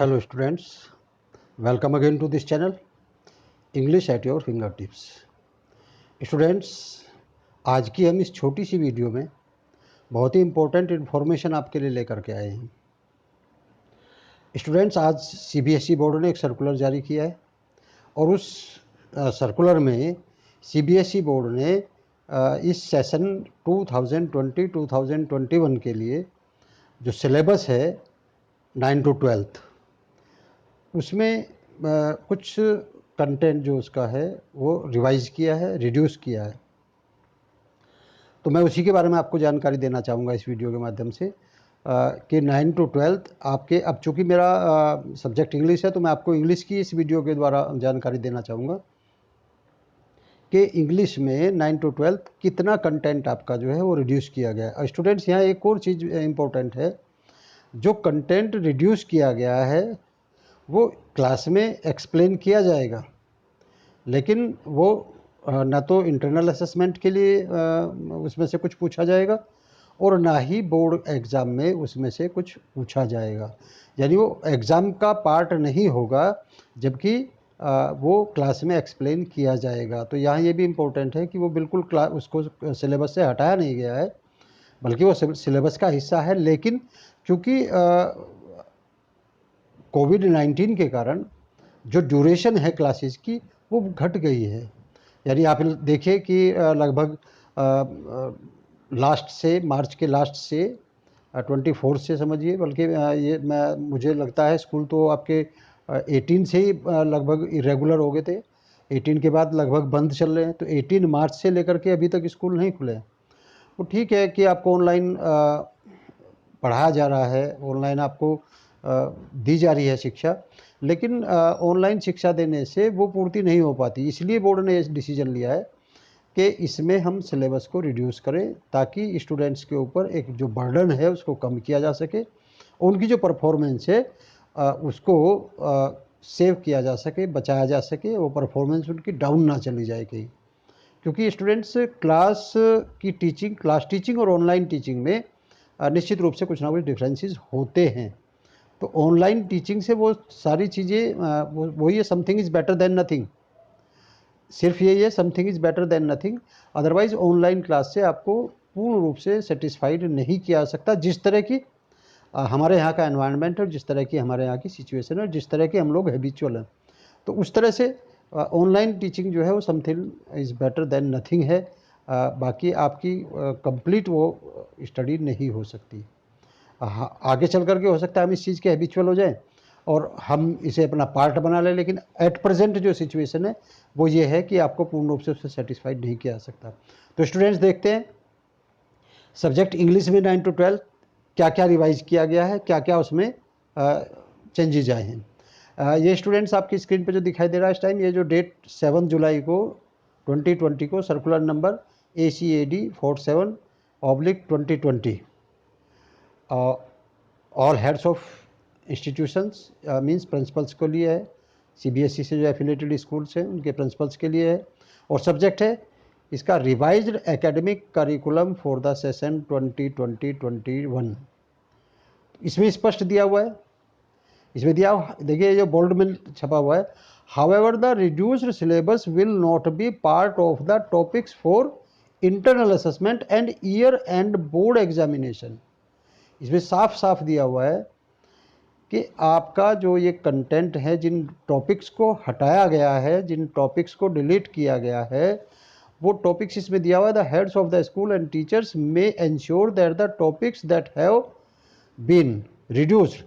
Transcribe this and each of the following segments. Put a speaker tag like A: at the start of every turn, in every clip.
A: Hello students, welcome again to this channel English at your fingertips। Students, आज की हम इस छोटी सी वीडियो में बहुत ही इम्पोर्टेंट इन्फॉर्मेशन आपके लिए लेकर के आए हैं। स्टूडेंट्स, आज सीबीएसई बोर्ड ने एक सर्कुलर जारी किया है और उस सर्कुलर में सीबीएसई बोर्ड ने इस सेशन 2020-2021 के लिए जो सिलेबस है 9 to 12 उसमें कुछ कंटेंट जो उसका है वो रिवाइज किया है, रिड्यूस किया है। तो मैं उसी के बारे में आपको जानकारी देना चाहूँगा इस वीडियो के माध्यम से कि 9 to 12 आपके, अब चूँकि मेरा सब्जेक्ट इंग्लिश है तो मैं आपको इंग्लिश की इस वीडियो के द्वारा जानकारी देना चाहूँगा कि इंग्लिश में 9 to 12 कितना कंटेंट आपका जो है वो रिड्यूस किया गया है। और स्टूडेंट्स, यहाँ एक और चीज़ इम्पोर्टेंट है, जो कंटेंट रिड्यूस किया गया है वो क्लास में एक्सप्लेन किया जाएगा, लेकिन वो ना तो इंटरनल असेसमेंट के लिए उसमें से कुछ पूछा जाएगा और ना ही बोर्ड एग्ज़ाम में उसमें से कुछ पूछा जाएगा। यानी वो एग्ज़ाम का पार्ट नहीं होगा, जबकि वो क्लास में एक्सप्लेन किया जाएगा। तो यहाँ ये भी इम्पोर्टेंट है कि वो बिल्कुल उसको सिलेबस से हटाया नहीं गया है, बल्कि वो सिलेबस का हिस्सा है। लेकिन क्योंकि कोविड-19 के कारण जो ड्यूरेशन है क्लासेस की वो घट गई है। यानी आप देखिए कि लगभग लास्ट से, मार्च के लास्ट से 24 से समझिए, बल्कि ये मुझे लगता है स्कूल तो आपके 18 से ही लगभग इरेगुलर हो गए थे। 18 के बाद लगभग बंद चल रहे हैं। तो 18 मार्च से लेकर के अभी तक स्कूल नहीं खुले हैं। वो ठीक है कि आपको ऑनलाइन पढ़ाया जा रहा है, ऑनलाइन आपको दी जा रही है शिक्षा, लेकिन ऑनलाइन शिक्षा देने से वो पूर्ति नहीं हो पाती। इसलिए बोर्ड ने ये डिसीजन लिया है कि इसमें हम सिलेबस को रिड्यूस करें, ताकि स्टूडेंट्स के ऊपर एक जो बर्डन है उसको कम किया जा सके, उनकी जो परफॉर्मेंस है उसको सेव किया जा सके, बचाया जा सके, वो परफॉर्मेंस उनकी डाउन ना चली जाए कहीं। क्योंकि स्टूडेंट्स, क्लास टीचिंग और ऑनलाइन टीचिंग में निश्चित रूप से कुछ ना कुछ डिफरेंसेस होते हैं। तो ऑनलाइन टीचिंग से वो सारी चीज़ें वही है, something is better than nothing. सिर्फ यही है, something is better than nothing. Otherwise online class से आपको पूर्ण रूप से सेटिस्फाइड नहीं किया जा सकता, जिस तरह की हमारे यहाँ का एनवायरनमेंट है, जिस तरह की हमारे यहाँ की सिचुएशन है, जिस तरह के हम लोग हैबिचुअल हैं। तो उस तरह से ऑनलाइन टीचिंग जो है वो something is better than nothing है। बाकी आपकी कंप्लीट वो स्टडी नहीं हो सकती। हाँ, आगे चल कर के हो सकता है हम इस चीज़ के हैबिचुअल हो जाएं और हम इसे अपना पार्ट बना लें, लेकिन एट प्रेजेंट जो सिचुएशन है वो ये है कि आपको पूर्ण रूप से उससे सेटिस्फाइड नहीं किया जा सकता। तो स्टूडेंट्स, देखते हैं सब्जेक्ट इंग्लिश में 9 to 12 क्या क्या रिवाइज किया गया है, क्या क्या उसमें चेंजेज आए हैं। ये स्टूडेंट्स आपकी स्क्रीन पर जो दिखाई दे रहा है इस टाइम, ये जो डेट 7 जुलाई को 2020 को circular number ACAD 47/2020 all heads of institutions means principles को लिए है। सीबीएसई से जो एफिलेटेड स्कूल्स हैं उनके प्रिंसिपल्स के लिए है। और सब्जेक्ट है इसका revised academic curriculum for the session 2020-21। इसमें स्पष्ट दिया हुआ है, इसमें दिया, देखिए जो बोल्ड में छपा हुआ है, however the reduced syllabus will not be part of the topics for internal assessment and year and board examination. इसमें साफ साफ दिया हुआ है कि आपका जो ये कंटेंट है, जिन टॉपिक्स को हटाया गया है, जिन टॉपिक्स को डिलीट किया गया है, वो टॉपिक्स इसमें दिया हुआ है, the heads of the school and teachers may ensure that the topics that have been reduced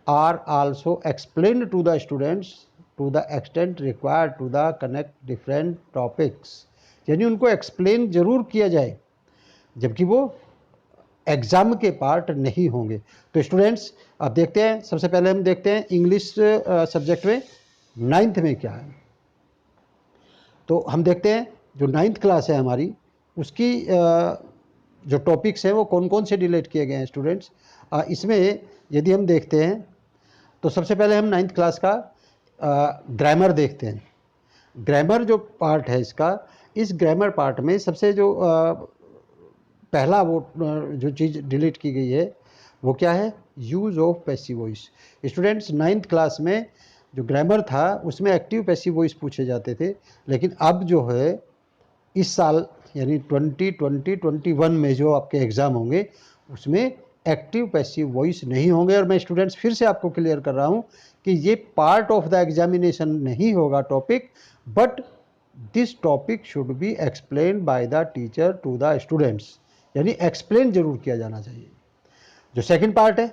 A: are also explained to the students to the extent required to the connect different topics. यानी उनको explain जरूर किया जाए, जबकि वो exam के part नहीं होंगे। तो स्टूडेंट्स, अब देखते हैं, सबसे पहले हम देखते हैं इंग्लिश सब्जेक्ट में 9th में क्या है। तो हम देखते हैं जो 9th क्लास है हमारी, उसकी जो टॉपिक्स हैं वो कौन कौन से डिलीट किए गए हैं स्टूडेंट्स। इसमें यदि हम देखते हैं तो सबसे पहले हम 9th क्लास का ग्रामर देखते हैं। ग्रामर जो पार्ट है इसका, इस ग्रामर पार्ट में सबसे जो पहला वो जो चीज़ डिलीट की गई है वो क्या है, use of passive voice. Students 9th class में जो ग्रामर था उसमें एक्टिव पैसिव वॉइस पूछे जाते थे, लेकिन अब जो है इस साल यानी 2020-21 में जो आपके एग्ज़ाम होंगे उसमें एक्टिव पैसिव वॉइस नहीं होंगे। और मैं स्टूडेंट्स फिर से आपको क्लियर कर रहा हूँ कि ये पार्ट ऑफ द एग्जामिनेशन नहीं होगा topic, but this topic should be explain by the teacher to the students, यानी एक्सप्लेन जरूर किया जाना चाहिए। जो सेकंड पार्ट है,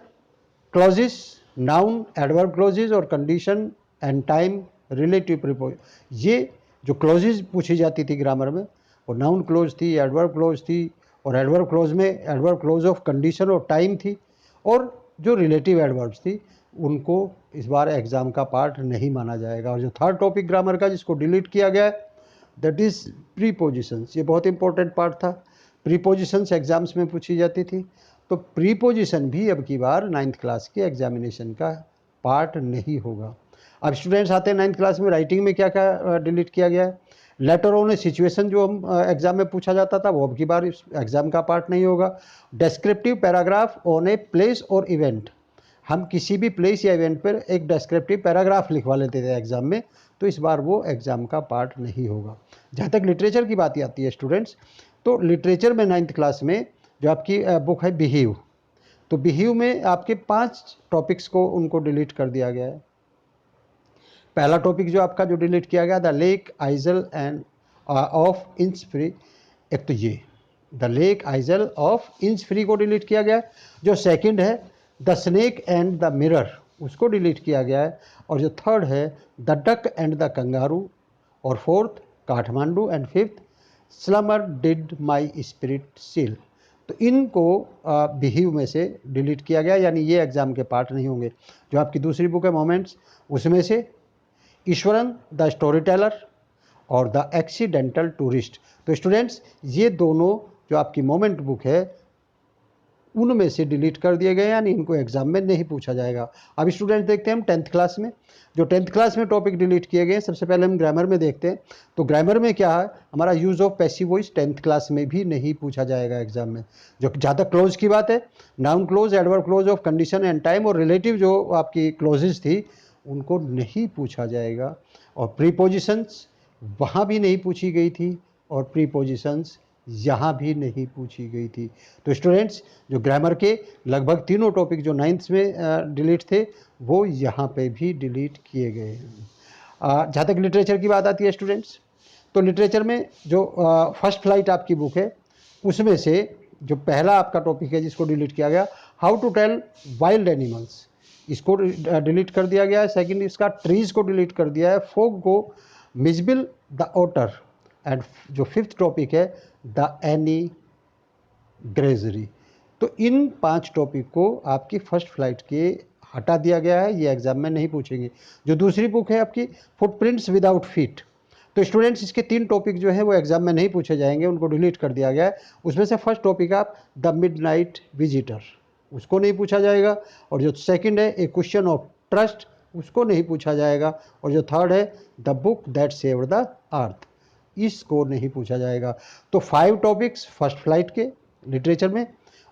A: क्लॉजेस, नाउन, एडवर्ब क्लॉजेस और condition and time, relative prepose, ये जो क्लॉजेज पूछी जाती थी ग्रामर में वो नाउन क्लॉज थी, एडवर्ब क्लॉज थी, और एडवर्ब क्लॉज में एडवर्ब क्लॉज ऑफ कंडीशन और टाइम थी, और जो रिलेटिव एडवर्ब्स थी उनको इस बार एग्जाम का पार्ट नहीं माना जाएगा। और जो थर्ड टॉपिक ग्रामर का जिसको डिलीट किया गया है दैट इज़ प्रीपोजिशंस। ये बहुत इंपॉर्टेंट पार्ट था, प्रीपोजिशंस एग्जाम्स में पूछी जाती थी, तो प्रीपोजिशन भी अब की बार 9th क्लास के एग्जामिनेशन का पार्ट नहीं होगा। अब स्टूडेंट्स आते हैं 9th क्लास में, राइटिंग में क्या क्या डिलीट किया गया है। लेटर ऑन ए सिचुएशन जो हम एग्जाम में पूछा जाता था वो अब की बार इस एग्जाम का पार्ट नहीं होगा। Descriptive paragraph on a place और इवेंट, हम किसी भी प्लेस या इवेंट पर एक डेस्क्रिप्टिव पैराग्राफ लिखवा लेते थे एग्जाम में, तो इस बार वो एग्जाम का पार्ट नहीं होगा। जहाँ तक लिटरेचर की बात आती है स्टूडेंट्स, तो लिटरेचर में 9th क्लास में जो आपकी बुक है बिहेव, तो बिहेव में आपके 5 टॉपिक्स को उनको डिलीट कर दिया गया है। पहला टॉपिक जो आपका जो डिलीट किया गया, the lake isle and of Innisfree, एक तो ये the lake isle of Innisfree को डिलीट किया गया है। जो सेकंड है the snake and the mirror, उसको डिलीट किया गया है। और जो थर्ड है the duck and the kangaroo, और fourth Kathmandu, and fifth slumber did my spirit seal. तो इनको बिहेव में से डिलीट किया गया, यानी ये एग्जाम के पार्ट नहीं होंगे। जो आपकी दूसरी बुक है मोमेंट्स, उसमें से ईश्वरन द स्टोरी टेलर और द एक्सीडेंटल टूरिस्ट, तो स्टूडेंट्स ये दोनों जो आपकी मोमेंट बुक है उनमें से डिलीट कर दिए गए, यानी इनको एग्जाम में नहीं पूछा जाएगा। अब स्टूडेंट देखते हैं हम 10th क्लास में, जो 10th क्लास में टॉपिक डिलीट किए गए। सबसे पहले हम ग्रामर में देखते हैं, तो ग्रामर में क्या है, हमारा use of passive voice 10th class में भी नहीं पूछा जाएगा एग्जाम में। जो ज़्यादा क्लोज की बात है, noun close, adverb close of condition and time और रिलेटिव जो आपकी क्लोजेज थी उनको नहीं पूछा जाएगा। और प्रीपोजिशंस वहाँ भी नहीं पूछी गई थी, और प्रीपोजिशंस यहाँ भी नहीं पूछी गई थी। तो स्टूडेंट्स जो ग्रामर के लगभग तीनों टॉपिक जो 9th में डिलीट थे वो यहाँ पे भी डिलीट किए गए हैं। जहाँ तक लिटरेचर की बात आती है स्टूडेंट्स, तो लिटरेचर में जो फर्स्ट फ्लाइट आपकी बुक है उसमें से जो पहला आपका टॉपिक है जिसको डिलीट किया गया, how to tell wild animals, इसको डिलीट कर दिया गया है। सेकंड इसका ट्रीज को डिलीट कर दिया है, फोग को, मिजबिल द ओटर, एंड जो फिफ्थ टॉपिक है द एनी ग्रेजरी। तो इन 5 टॉपिक को आपकी फर्स्ट फ्लाइट के हटा दिया गया है, ये एग्जाम में नहीं पूछेंगे। जो दूसरी बुक है आपकी फुटप्रिंट्स विदाउट फीट, तो स्टूडेंट्स इसके 3 टॉपिक जो है वो एग्जाम में नहीं पूछे जाएंगे, उनको डिलीट कर दिया गया है। उसमें से फर्स्ट टॉपिक आप द मिडनाइट विजिटर, उसको नहीं पूछा जाएगा। और जो सेकंड है ए क्वेश्चन ऑफ ट्रस्ट, उसको नहीं पूछा जाएगा। और जो थर्ड है the book that saved the earth, इसको नहीं पूछा जाएगा। तो 5 टॉपिक्स फर्स्ट फ्लाइट के लिटरेचर में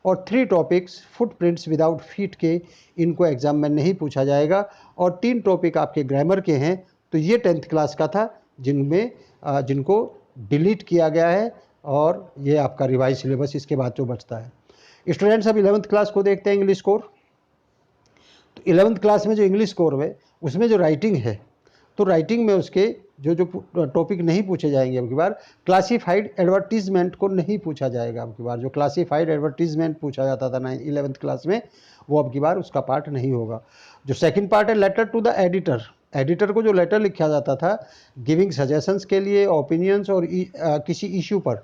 A: और 3 टॉपिक्स फुटप्रिंट्स विदाउट फीट के, इनको एग्जाम में नहीं पूछा जाएगा। और 3 टॉपिक आपके ग्रामर के हैं, तो ये 10th क्लास का था जिनमें जिनको डिलीट किया गया है, और ये आपका रिवाइज सिलेबस इसके बाद जो बचता है। स्टूडेंट्स अब 11th क्लास को देखते हैं, इंग्लिश स्कोर। तो 11th क्लास में जो इंग्लिश स्कोर है उसमें जो राइटिंग है, तो राइटिंग में उसके जो जो टॉपिक नहीं पूछे जाएंगे अब की बार, क्लासीफाइड एडवर्टीजमेंट को नहीं पूछा जाएगा अब की बार। जो क्लासीफाइड एडवर्टीजमेंट पूछा जाता था 11th क्लास में, वो अब की बार उसका पार्ट नहीं होगा। जो सेकंड पार्ट है letter to the editor, editor को जो लेटर लिखा जाता था गिविंग सजेशंस के लिए, ओपिनियंस और किसी इशू पर,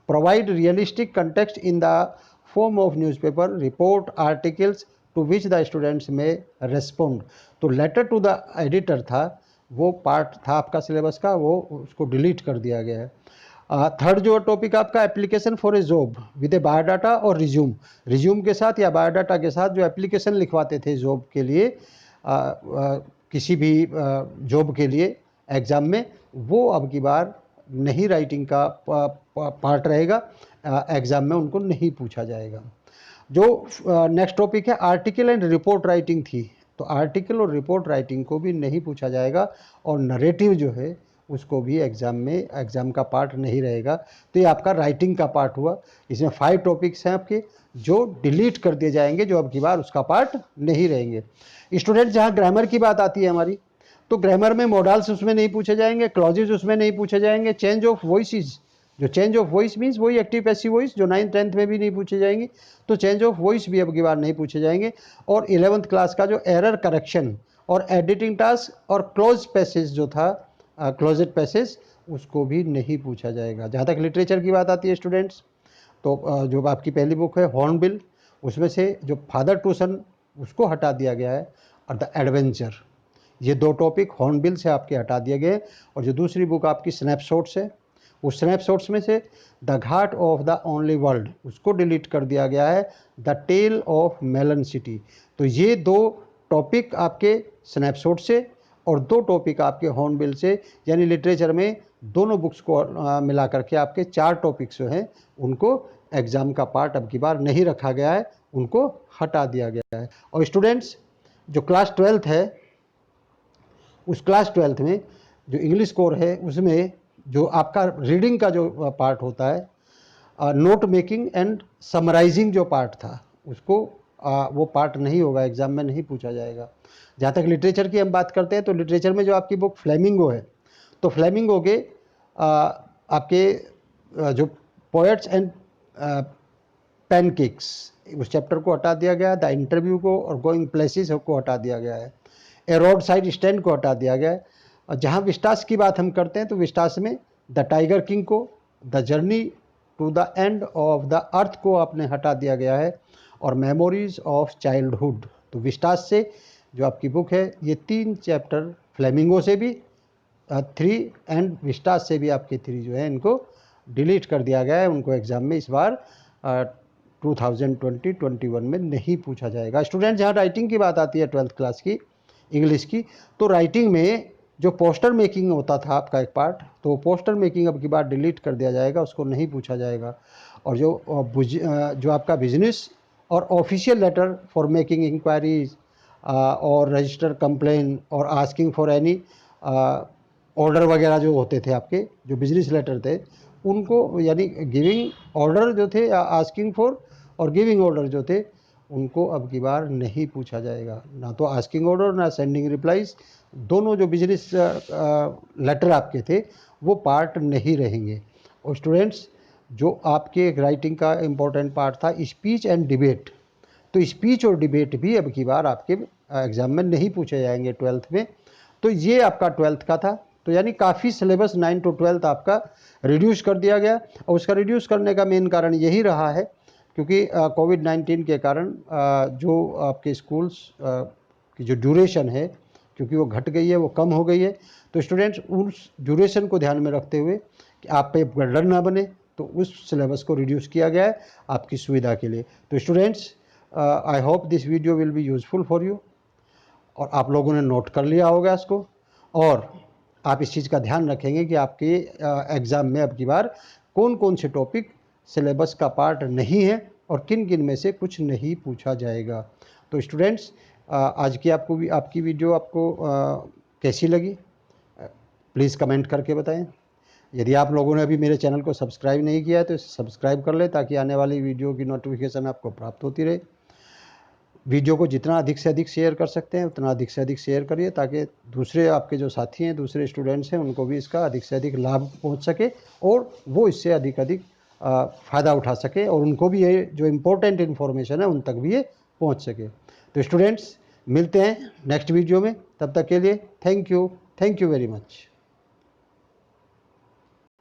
A: provide realistic context in the form of newspaper, report, articles to which the students may respond. तो लेटर टू द एडिटर था, वो पार्ट था आपका सिलेबस का, वो उसको डिलीट कर दिया गया है। थर्ड जो टॉपिक आपका application for a job with A biodata और रिज्यूम, रिज्यूम के साथ या बायोडाटा के साथ जो एप्लीकेशन लिखवाते थे जॉब के लिए, किसी भी जॉब के लिए एग्ज़ाम में, वो अब की बार नहीं राइटिंग का पार्ट रहेगा, एग्ज़ाम में उनको नहीं पूछा जाएगा। जो नेक्स्ट टॉपिक है आर्टिकल एंड रिपोर्ट राइटिंग थी, तो आर्टिकल और रिपोर्ट राइटिंग को भी नहीं पूछा जाएगा, और नरेटिव जो है उसको भी एग्ज़ाम का पार्ट नहीं रहेगा। तो ये आपका राइटिंग का पार्ट हुआ। इसमें 5 टॉपिक्स हैं आपके जो डिलीट कर दिए जाएंगे, जो अब की बार उसका पार्ट नहीं रहेंगे। स्टूडेंट, जहाँ ग्रामर की बात आती है हमारी, तो ग्रामर में मॉडल्स उसमें नहीं पूछे जाएंगे, क्लॉजेज उसमें नहीं पूछे जाएंगे, चेंज ऑफ वॉइसेस, जो चेंज ऑफ वॉइस मीन्स वही एक्टिव पैसिव वॉइस जो 9th 10th में भी नहीं पूछे जाएंगे, तो चेंज ऑफ वॉइस भी अब की बार नहीं पूछे जाएंगे। और 11th क्लास का जो एरर करेक्शन और एडिटिंग टास्क और क्लोज पैसेज जो था, क्लोजेड पैसेज, उसको भी नहीं पूछा जाएगा। जहाँ तक लिटरेचर की बात आती है स्टूडेंट्स, तो जो आपकी पहली बुक है हॉर्नबिल, उसमें से जो फादर टू सन उसको हटा दिया गया है, और द एडवेंचर, ये 2 टॉपिक हॉर्नबिल से आपके हटा दिए गए। और जो दूसरी बुक आपकी स्नैपशॉट्स है, उस स्नैपशॉट्स में से the ghat of the only world उसको डिलीट कर दिया गया है, the tale of melon city. तो ये 2 टॉपिक आपके स्नैपशॉट से और 2 टॉपिक आपके हॉर्नबिल से, यानी लिटरेचर में दोनों बुक्स को मिला करके आपके 4 टॉपिक्स जो हैं उनको एग्ज़ाम का पार्ट अब की बार नहीं रखा गया है, उनको हटा दिया गया है। और स्टूडेंट्स, जो क्लास 12th है, उस क्लास 12th में जो इंग्लिश कोर है, उसमें जो आपका रीडिंग का जो पार्ट होता है, नोट मेकिंग एंड समराइजिंग जो पार्ट था, उसको वो पार्ट नहीं होगा, एग्ज़ाम में नहीं पूछा जाएगा। जहाँ तक लिटरेचर की हम बात करते हैं, तो लिटरेचर में जो आपकी बुक फ्लेमिंगो है, तो फ्लेमिंगो के आपके जो पोएट्स एंड पैनकेक्स, उस चैप्टर को हटा दिया गया, द इंटरव्यू को और गोइंग प्लेसेस को हटा दिया गया है, ए रोड साइड स्टैंड को हटा दिया गया है। और जहाँ विस्टास की बात हम करते हैं, तो विस्टास में द टाइगर किंग को, the journey to the end of the earth को आपने हटा दिया गया है, और मेमोरीज ऑफ चाइल्डहुड। तो विस्टास से जो आपकी बुक है, ये 3 चैप्टर फ्लेमिंगो से भी 3 एंड विस्टास से भी आपके 3 जो है इनको डिलीट कर दिया गया है, उनको एग्ज़ाम में इस बार 2020-21 में नहीं पूछा जाएगा। स्टूडेंट, जहाँ राइटिंग की बात आती है 12th क्लास की इंग्लिश की, तो राइटिंग में जो पोस्टर मेकिंग होता था आपका एक पार्ट, तो पोस्टर मेकिंग अब की बार डिलीट कर दिया जाएगा, उसको नहीं पूछा जाएगा। और जो आपका बिजनेस और official letter for making inquiries और रजिस्टर कंप्लेन और आस्किंग फॉर एनी ऑर्डर वगैरह जो होते थे आपके, जो बिजनेस लेटर थे, उनको, यानी गिविंग ऑर्डर जो थे, आस्किंग फॉर और गिविंग ऑर्डर जो थे, उनको अब की बार नहीं पूछा जाएगा। ना तो आस्किंग ऑर्डर ना सेंडिंग रिप्लाईज, दोनों जो बिजनेस लेटर आपके थे वो पार्ट नहीं रहेंगे। और स्टूडेंट्स, जो आपके राइटिंग का इम्पोर्टेंट पार्ट था स्पीच एंड डिबेट, तो स्पीच और डिबेट भी अब की बार आपके एग्ज़ाम में नहीं पूछे जाएंगे 12th में। तो ये आपका 12th का था। तो यानी काफ़ी सिलेबस 9 to 12 आपका रिड्यूस कर दिया गया, और उसका रिड्यूस करने का मेन कारण यही रहा है क्योंकि कोविड-19 के कारण जो आपके स्कूल्स की जो ड्यूरेशन है, क्योंकि वो घट गई है, वो कम हो गई है। तो स्टूडेंट्स, उस ड्यूरेशन को ध्यान में रखते हुए कि आप पे बर्डन ना बने, तो उस सिलेबस को रिड्यूस किया गया है आपकी सुविधा के लिए। तो students, I hope this video will be useful for you, और आप लोगों ने नोट कर लिया होगा इसको, और आप इस चीज़ का ध्यान रखेंगे कि आपके एग्ज़ाम में अब की बार कौन कौन से टॉपिक सिलेबस का पार्ट नहीं है और किन किन में से कुछ नहीं पूछा जाएगा। तो स्टूडेंट्स, आज की आपकी वीडियो आपको कैसी लगी, प्लीज़ कमेंट करके बताएं। यदि आप लोगों ने अभी मेरे चैनल को सब्सक्राइब नहीं किया है तो इसे सब्सक्राइब कर लें, ताकि आने वाली वीडियो की नोटिफिकेशन आपको प्राप्त होती रहे। वीडियो को जितना अधिक से अधिक शेयर कर सकते हैं उतना अधिक से अधिक शेयर करिए, ताकि दूसरे आपके जो साथी हैं, दूसरे स्टूडेंट्स हैं, उनको भी इसका अधिक से अधिक लाभ पहुंच सके और वो इससे अधिक अधिक फ़ायदा उठा सके, और उनको भी ये जो इम्पोर्टेंट इन्फॉर्मेशन है उन तक भी ये पहुंच सके। तो स्टूडेंट्स, मिलते हैं नेक्स्ट वीडियो में, तब तक के लिए थैंक यू वेरी मच।